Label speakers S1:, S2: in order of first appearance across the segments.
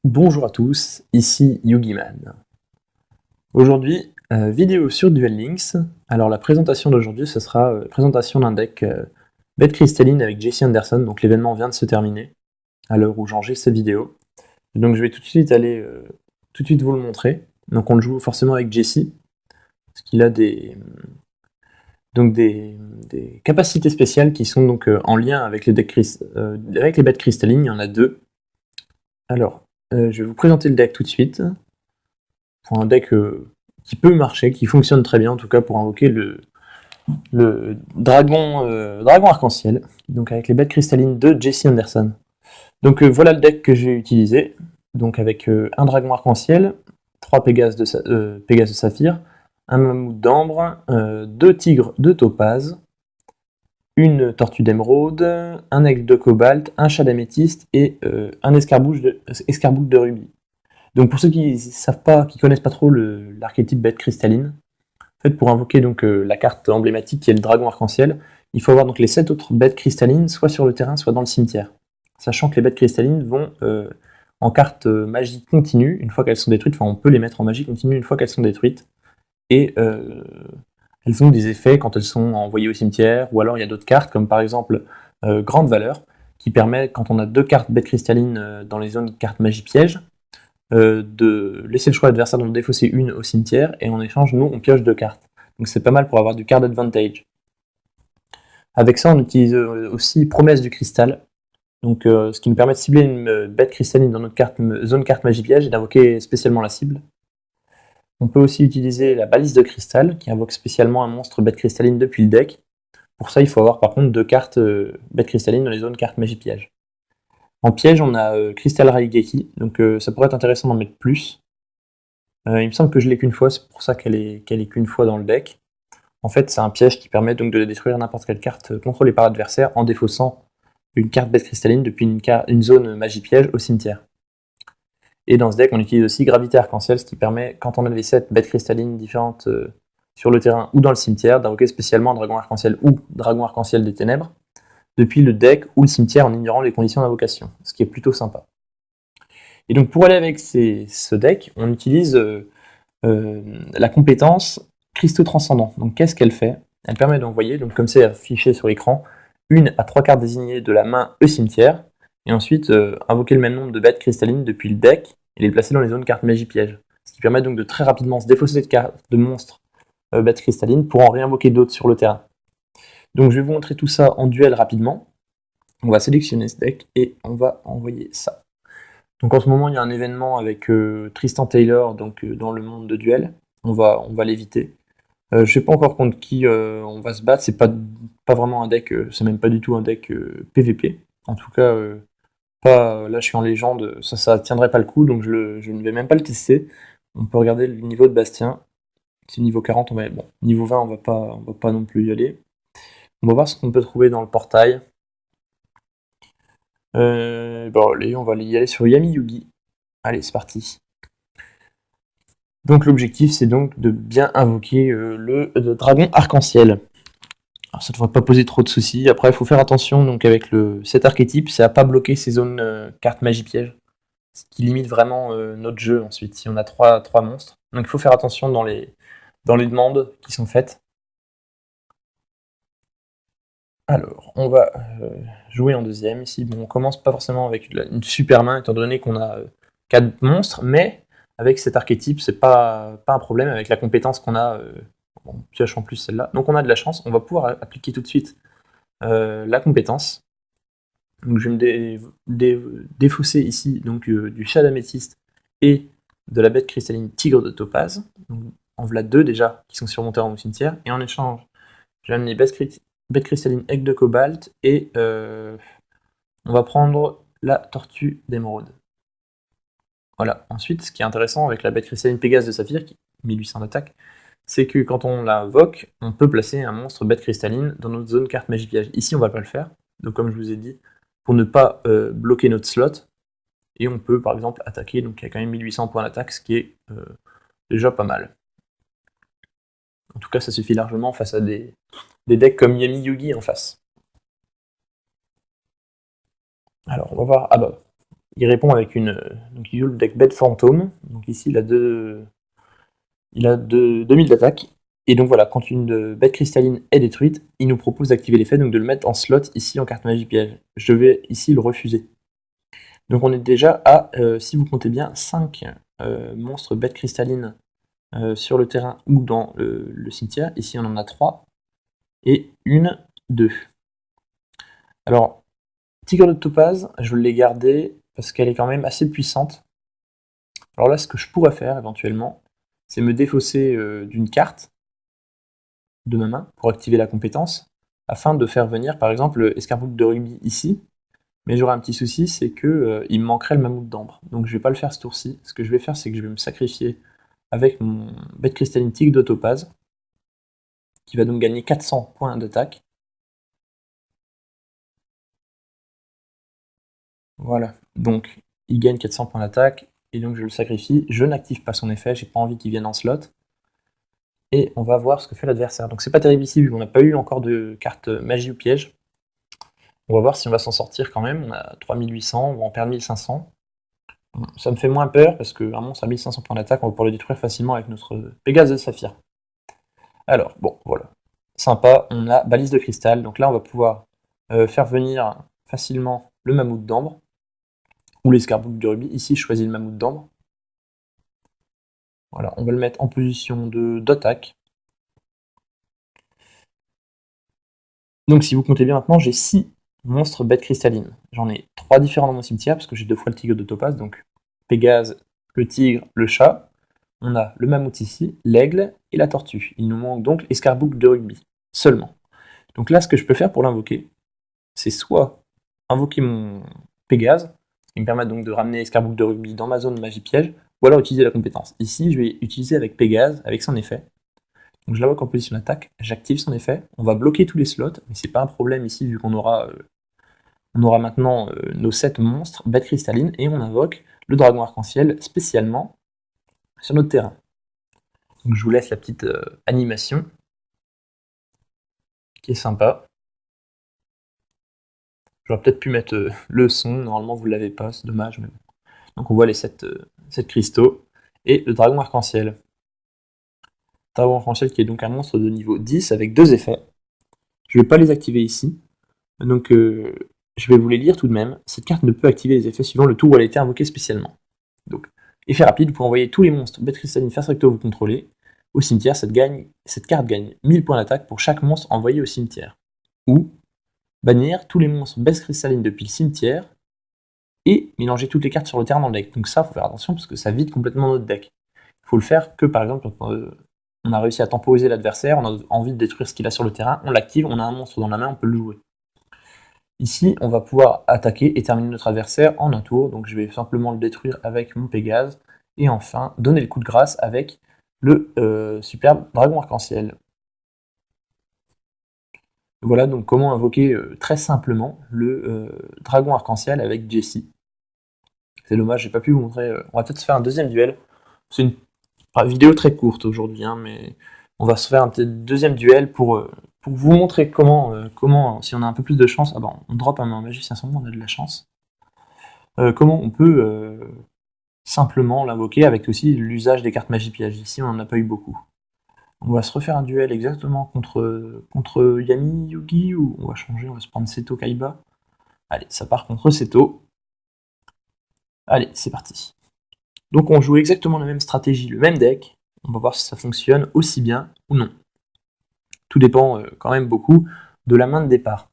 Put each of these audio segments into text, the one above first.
S1: Bonjour à tous, ici Yugiman. Aujourd'hui, vidéo sur Duel Links. Alors la présentation d'aujourd'hui, ce sera présentation d'un deck Bête Cristalline avec Jesse Anderson. Donc l'événement vient de se terminer à l'heure où j'enregistre cette vidéo. Donc je vais tout de suite vous le montrer. Donc on le joue forcément avec Jesse, parce qu'il a des capacités spéciales qui sont donc en lien avec avec les bêtes cristallines. Il y en a deux. Alors, je vais vous présenter le deck tout de suite. Pour un deck qui peut marcher, qui fonctionne très bien en tout cas pour invoquer le dragon arc-en-ciel, donc avec les bêtes cristallines de Jesse Anderson. Donc voilà le deck que j'ai utilisé, donc avec un dragon arc-en-ciel, 3 Pégases de saphir, un mammouth d'ambre, 2 tigres de topaz, une tortue d'émeraude, un aigle de cobalt, un chat d'améthyste et un escarboucle de rubis. Donc pour ceux qui ne savent pas, qui connaissent pas trop l'archétype bête cristalline, en fait pour invoquer donc la carte emblématique qui est le dragon arc-en-ciel, il faut avoir donc les 7 autres bêtes cristallines soit sur le terrain, soit dans le cimetière. Sachant que les bêtes cristallines vont en carte magie continue une fois qu'elles sont détruites, enfin on peut les mettre en magie continue une fois qu'elles sont détruites, et elles ont des effets quand elles sont envoyées au cimetière, ou alors il y a d'autres cartes comme par exemple Grande Valeur, qui permet quand on a 2 cartes bêtes cristallines dans les zones cartes magie piège, de laisser le choix à l'adversaire d'en défausser une au cimetière, et en échange, nous, on pioche 2 cartes. Donc c'est pas mal pour avoir du card advantage. Avec ça, on utilise aussi Promesse du Cristal, donc ce qui nous permet de cibler une bête cristalline dans notre zone carte magie piège et d'invoquer spécialement la cible. On peut aussi utiliser la Balise de Cristal, qui invoque spécialement un monstre bête cristalline depuis le deck. Pour ça, il faut avoir par contre 2 cartes bête cristalline dans les zones carte magie piège. En piège, on a Crystal Raigeki, donc ça pourrait être intéressant d'en mettre plus. Il me semble que je l'ai qu'une fois, c'est pour ça qu'elle est qu'une fois dans le deck. En fait, c'est un piège qui permet donc de détruire n'importe quelle carte contrôlée par l'adversaire en défaussant une carte bête cristalline depuis une zone magie piège au cimetière. Et dans ce deck, on utilise aussi Gravité Arc-en-Ciel, ce qui permet, quand on a les 7 bêtes cristallines différentes sur le terrain ou dans le cimetière, d'invoquer spécialement un Dragon Arc-en-Ciel ou Dragon Arc-en-Ciel des Ténèbres depuis le deck ou le cimetière en ignorant les conditions d'invocation, ce qui est plutôt sympa. Et donc pour aller avec ce deck, on utilise la compétence Cristaux Transcendants. Donc qu'est-ce qu'elle fait? Elle permet d'envoyer, donc comme c'est affiché sur l'écran, 1 à 3 cartes désignées de la main au cimetière, et ensuite invoquer le même nombre de bêtes cristallines depuis le deck et les placer dans les zones cartes magie piège. Ce qui permet donc de très rapidement se défausser de cartes de monstres bêtes cristallines pour en réinvoquer d'autres sur le terrain. Donc je vais vous montrer tout ça en duel rapidement. On va sélectionner ce deck et on va envoyer ça. Donc en ce moment il y a un événement avec Tristan Taylor donc, dans le monde de duel. On va l'éviter. Je sais pas encore contre qui on va se battre, c'est pas vraiment un deck, c'est même pas du tout un deck PVP. En tout cas, là je suis en légende, ça tiendrait pas le coup, donc je ne vais même pas le tester. On peut regarder le niveau de Bastien. C'est niveau 40, bon, niveau 20 on va pas non plus y aller. On va voir ce qu'on peut trouver dans le portail. Bon allez, on va y aller sur Yami Yugi. Allez, c'est parti. Donc l'objectif c'est donc de bien invoquer le dragon arc-en-ciel. Alors ça devrait pas poser trop de soucis. Après il faut faire attention donc avec cet archétype, c'est à pas bloquer ces zones cartes magie piège. Ce qui limite vraiment notre jeu ensuite si on a 3 monstres. Donc il faut faire attention dans les demandes qui sont faites. Alors, on va jouer en deuxième ici. Bon, on commence pas forcément avec une super main, étant donné qu'on a 4 monstres, mais avec cet archétype, c'est pas un problème avec la compétence qu'on a. On pioche en plus celle-là. Donc on a de la chance, on va pouvoir appliquer tout de suite la compétence. Donc je vais me défausser ici donc, du chat d'améthyste et de la bête cristalline tigre de topaz. Donc, en voilà 2 déjà qui sont surmontés en cimetière. Et en échange, je vais amener bête cristalline aigle de cobalt et on va prendre la tortue d'émeraude. Voilà. Ensuite, ce qui est intéressant avec la bête cristalline Pégase de saphir, qui 1800 d'attaque, c'est que quand on l'invoque, on peut placer un monstre bête cristalline dans notre zone carte magie piège. Ici, on va pas le faire. Donc, comme je vous ai dit, pour ne pas bloquer notre slot, et on peut par exemple attaquer. Donc, il y a quand même 1800 points d'attaque, ce qui est déjà pas mal. En tout cas, ça suffit largement face à des decks comme Yami Yugi en face. Alors, on va voir. Ah bah, il répond avec donc il joue le deck Bête Fantôme. Donc ici, il a 2000 d'attaque. Et donc voilà, quand une bête cristalline est détruite, il nous propose d'activer l'effet, donc de le mettre en slot ici en carte magie piège. Je vais ici le refuser. Donc on est déjà à, si vous comptez bien, 5 monstres bêtes cristallines sur le terrain ou dans le cimetière. Ici on en a 3. Et 1, 2. Alors, Tigre de Topaz, je l'ai gardée parce qu'elle est quand même assez puissante. Alors là, ce que je pourrais faire éventuellement, c'est me défausser d'une carte de ma main pour activer la compétence, afin de faire venir par exemple Escarboucle de Rugby ici. Mais j'aurai un petit souci, c'est que il me manquerait le Mammouth d'Ambre. Donc je vais pas le faire ce tour-ci. Ce que je vais faire, c'est que je vais me sacrifier avec mon bête cristalline Tigre de Topaz, qui va donc gagner 400 points d'attaque. Voilà, donc il gagne 400 points d'attaque, et donc je le sacrifie. Je n'active pas son effet, j'ai pas envie qu'il vienne en slot. Et on va voir ce que fait l'adversaire. Donc c'est pas terrible ici, vu qu'on n'a pas eu encore de carte magie ou piège. On va voir si on va s'en sortir quand même. On a 3800, on va en perdre 1500. Ça me fait moins peur, parce qu'un monstre à 1500 points d'attaque, on va pouvoir le détruire facilement avec notre Pégase de Saphir. Alors, bon, voilà. Sympa, on a balise de cristal. Donc là, on va pouvoir faire venir facilement le Mammouth d'Ambre, ou l'escarboucle de Rubis. Ici, je choisis le Mammouth d'Ambre. Voilà, on va le mettre en position d'attaque. Donc si vous comptez bien maintenant, j'ai 6 monstres bêtes cristallines. J'en ai 3 différents dans mon cimetière, parce que j'ai 2 fois le tigre de Topaz, donc Pégase, le tigre, le chat. On a le mammouth ici, l'aigle et la tortue. Il nous manque donc l'escarboucle de Rugby, seulement. Donc là, ce que je peux faire pour l'invoquer, c'est soit invoquer mon Pégase, qui me permet donc de ramener l'escarboucle de Rugby dans ma zone magie piège, ou alors utiliser la compétence. Ici, je vais utiliser avec Pégase, avec son effet. Donc je l'invoque en position d'attaque, j'active son effet, on va bloquer tous les slots, mais c'est pas un problème ici vu qu'on aura, maintenant nos 7 monstres, bêtes cristallines, et on invoque le dragon arc-en-ciel spécialement sur notre terrain. Donc je vous laisse la petite animation, qui est sympa. J'aurais peut-être pu mettre le son, normalement vous ne l'avez pas, c'est dommage, mais bon. Donc on voit les 7 cristaux, et le dragon arc-en-ciel. Dragon arc-en-ciel qui est donc un monstre de niveau 10 avec 2 effets. Je ne vais pas les activer ici, donc je vais vous les lire tout de même. Cette carte ne peut activer les effets suivant le tour où elle a été invoquée spécialement. Donc, effet rapide, vous pouvez envoyer tous les monstres bêtes cristallines face recto vous contrôlez au cimetière. Cette carte gagne 1000 points d'attaque pour chaque monstre envoyé au cimetière. Ou bannir tous les monstres bêtes cristallines depuis le cimetière et mélanger toutes les cartes sur le terrain dans le deck. Donc ça, il faut faire attention parce que ça vide complètement notre deck. Il faut le faire que par exemple quand on a réussi à temporiser l'adversaire, on a envie de détruire ce qu'il a sur le terrain, on l'active, on a un monstre dans la main, on peut le jouer. Ici, on va pouvoir attaquer et terminer notre adversaire en un tour, donc je vais simplement le détruire avec mon Pégase, et enfin donner le coup de grâce avec le superbe dragon arc-en-ciel. Voilà donc comment invoquer très simplement le dragon arc-en-ciel avec Jessie. C'est dommage, j'ai pas pu vous montrer. On va peut-être se faire un deuxième duel. C'est une vidéo très courte aujourd'hui, hein, mais on va se faire un deuxième duel pour vous montrer comment, si on a un peu plus de chance, on drop un magicien sombre, on a de la chance, comment on peut simplement l'invoquer avec aussi l'usage des cartes magie piège. Ici, on n'en a pas eu beaucoup. On va se refaire un duel exactement contre Yami Yugi, ou on va changer, on va se prendre Seto Kaiba. Allez, ça part contre Seto. Allez, c'est parti. Donc on joue exactement la même stratégie, le même deck. On va voir si ça fonctionne aussi bien ou non. Tout dépend quand même beaucoup de la main de départ.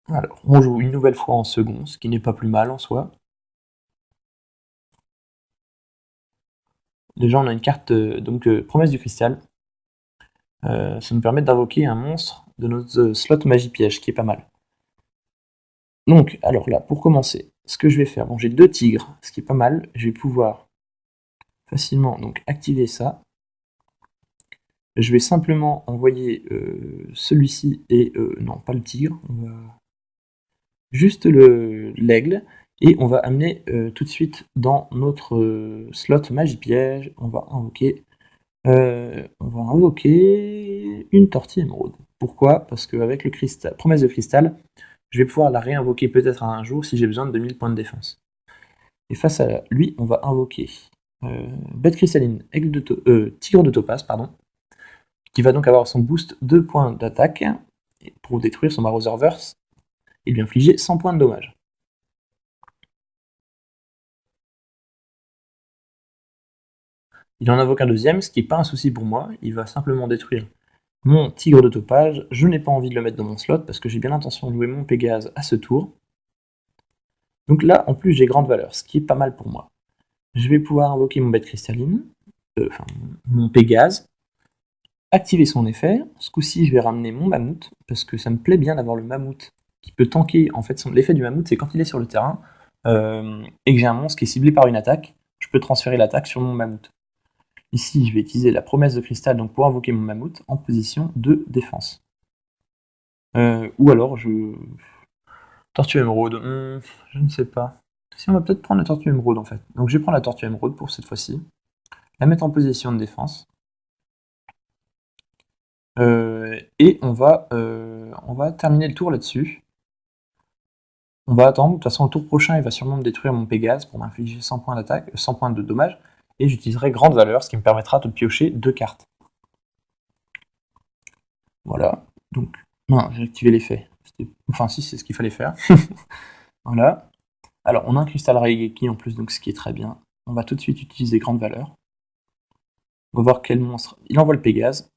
S1: Alors, on joue une nouvelle fois en second, ce qui n'est pas plus mal en soi. Déjà, on a une carte Promesse du Cristal. Ça nous permet d'invoquer un monstre de notre slot magie piège, qui est pas mal. Donc, alors là, pour commencer, ce que je vais faire, bon, j'ai 2 tigres, ce qui est pas mal. Je vais pouvoir facilement donc activer ça. Je vais simplement envoyer celui-ci et non, pas le tigre. On va juste l'aigle, et on va amener tout de suite dans notre slot magie piège, on va invoquer une tortille émeraude. Pourquoi? Parce qu'avec le cristal, promesse de cristal, je vais pouvoir la réinvoquer peut-être un jour si j'ai besoin de 2000 points de défense. Et face à lui, on va invoquer bête cristalline, tigre de topaz, pardon, qui va donc avoir son boost 2 points d'attaque pour détruire son Marauderverse et lui infliger 100 points de dommage. Il en invoque un deuxième, ce qui n'est pas un souci pour moi, il va simplement détruire mon tigre de topage. Je n'ai pas envie de le mettre dans mon slot parce que j'ai bien l'intention de jouer mon Pégase à ce tour. Donc là, en plus, j'ai grande valeur, ce qui est pas mal pour moi. Je vais pouvoir invoquer mon bête cristalline, mon Pégase, activer son effet. Ce coup-ci, je vais ramener mon mammouth, parce que ça me plaît bien d'avoir le mammouth qui peut tanker. En fait, l'effet du mammouth, c'est quand il est sur le terrain, et que j'ai un monstre qui est ciblé par une attaque, je peux transférer l'attaque sur mon mammouth. Ici, je vais utiliser la promesse de cristal donc pour invoquer mon mammouth en position de défense. Ou alors, Tortue émeraude, je ne sais pas. Si, on va peut-être prendre la tortue émeraude en fait. Donc je vais prendre la tortue émeraude pour cette fois-ci. La mettre en position de défense. Et on va terminer le tour là-dessus. On va attendre, de toute façon le tour prochain il va sûrement me détruire mon Pégase pour m'infliger 100 points d'attaque, 100 points de dommage, et j'utiliserai grande valeur, ce qui me permettra de piocher 2 cartes. Voilà, donc, non, j'ai activé l'effet. Enfin si, c'est ce qu'il fallait faire. Voilà. Alors on a un cristal Raigeki en plus, donc ce qui est très bien. On va tout de suite utiliser grande valeur. On va voir quel monstre. Il envoie le Pégase.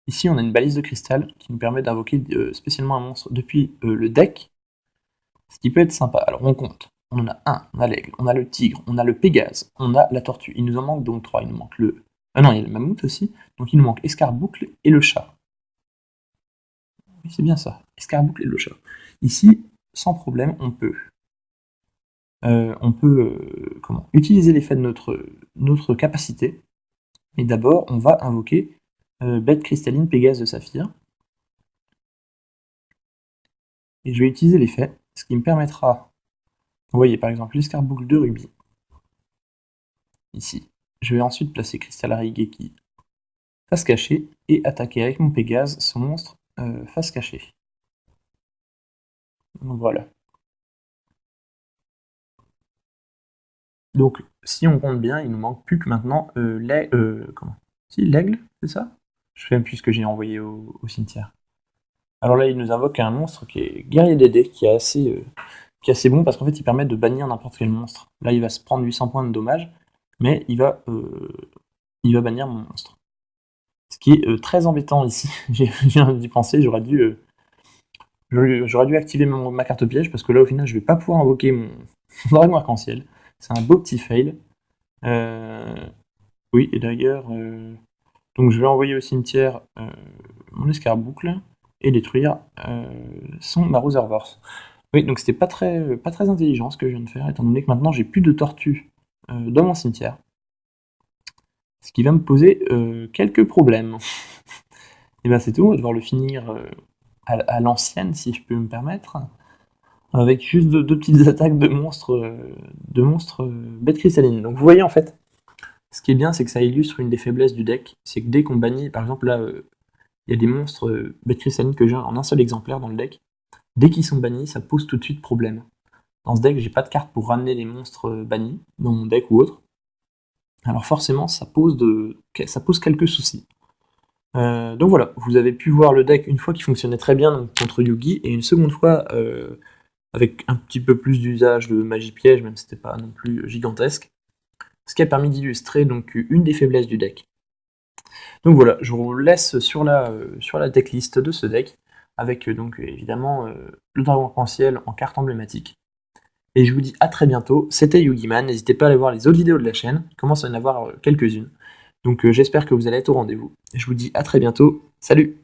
S1: Ici, on a une balise de cristal qui nous permet d'invoquer spécialement un monstre depuis le deck, ce qui peut être sympa. Alors, on compte. On en a un, on a l'aigle, on a le tigre, on a le Pégase, on a la tortue. Il nous en manque donc 3. Il nous manque le... Ah non, il y a le mammouth aussi. Donc, il nous manque Escarboucle et le chat. Oui, c'est bien ça. Escarboucle et le chat. Ici, sans problème, on peut utiliser l'effet de notre capacité. Et d'abord, on va invoquer bête cristalline Pégase de saphir. Et je vais utiliser l'effet, ce qui me permettra, vous voyez par exemple l'escarboucle de rubis, ici. Je vais ensuite placer Cristal Raigeki face cachée et attaquer avec mon Pégase son monstre face cachée. Donc voilà. Donc si on compte bien, il nous manque plus que maintenant l'aigle, c'est ça? Je sais même plus ce que j'ai envoyé au cimetière. Alors là, il nous invoque un monstre qui est guerrier des dés, qui est assez bon parce qu'en fait, il permet de bannir n'importe quel monstre. Là, il va se prendre 800 points de dommage, mais il va bannir mon monstre. Ce qui est très embêtant ici. J'ai viens d'y penser, j'aurais dû activer ma carte piège parce que là, au final, je vais pas pouvoir invoquer mon dragon arc-en-ciel. C'est un beau petit fail. Oui, et d'ailleurs, donc je vais envoyer au cimetière mon escarboucle et détruire son Marauderverse. Oui, donc c'était pas très intelligent ce que je viens de faire, étant donné que maintenant j'ai plus de tortues dans mon cimetière. Ce qui va me poser quelques problèmes. Et ben c'est tout, on va devoir le finir à l'ancienne, si je peux me permettre, avec juste deux petites attaques de monstres bêtes cristallines. Donc vous voyez en fait, ce qui est bien, c'est que ça illustre une des faiblesses du deck, c'est que dès qu'on bannit, par exemple là, il y a des monstres bêtes cristallines que j'ai en un seul exemplaire dans le deck, dès qu'ils sont bannis, ça pose tout de suite problème. Dans ce deck, j'ai pas de carte pour ramener les monstres bannis, dans mon deck ou autre. Alors forcément, ça pose quelques soucis. Donc voilà, vous avez pu voir le deck une fois qui fonctionnait très bien donc, contre Yugi, et une seconde fois avec un petit peu plus d'usage de magie piège, même si c'était pas non plus gigantesque, ce qui a permis d'illustrer donc une des faiblesses du deck. Donc voilà, je vous laisse sur la decklist de ce deck, avec donc évidemment le dragon arc-en-ciel en carte emblématique. Et je vous dis à très bientôt, c'était Yugiman, n'hésitez pas à aller voir les autres vidéos de la chaîne, il commence à y en avoir quelques-unes. Donc j'espère que vous allez être au rendez-vous. Je vous dis à très bientôt, salut!